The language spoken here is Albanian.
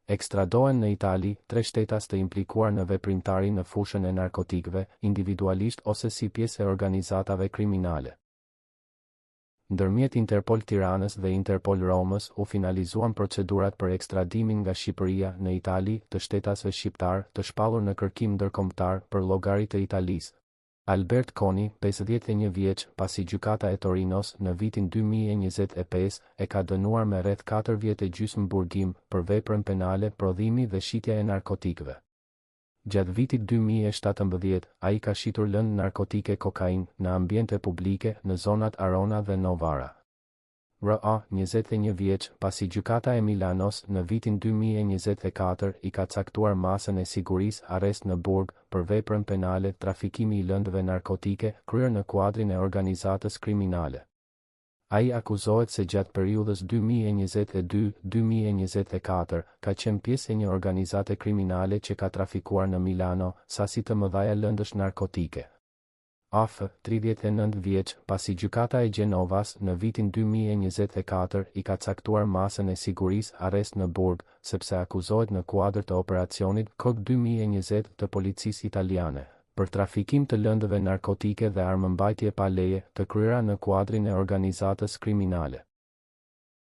Ekstradohen në Itali 3 shtetas të implikuar në veprimtari në fushën e narkotikëve, individualisht ose si pjesë e organizatave kriminale. Ndërmjet Interpol Tiranës dhe Interpol Romës u finalizuan procedurat për ekstradimin nga Shqipëria në Itali të shtetasve shqiptar të shpallur në kërkim ndërkombëtar për llogari të Italisë. Albert Koni, 51 vjeç, pasi gjykata e Torinos në vitin 2025 e ka dënuar me rreth 4 vjet e gjysmë burgim për veprën penale prodhimi dhe shitja e narkotikëve. Gjatë vitit 2017, ai ka shitur lëndë narkotike kokain në ambiente publike në zonat Arona dhe Novara. R.A. 21 vjeç, pasi gjykata e Milanos në vitin 2024 i ka caktuar masën e sigurisë arrest në burg për veprën penale trafikimi i lëndëve narkotike kryer në kuadrin e organizatës kriminale. Ai akuzohet se gjatë periudhës 2022-2024 ka qenë pjesë e një organizate kriminale që ka trafikuar në Milano sasi të mëdhaja lëndësh narkotike. AF, 39 vjeç, pasi gjykata e Gjenovas në vitin 2024 i ka caktuar masën e sigurisë arrest në burg, sepse akuzohet në kuadër të operacionit KOK 2020 të policisë italiane, për trafikim të lëndëve narkotike dhe armëmbajtje pa leje të kryera në kuadrin e organizatës kriminale.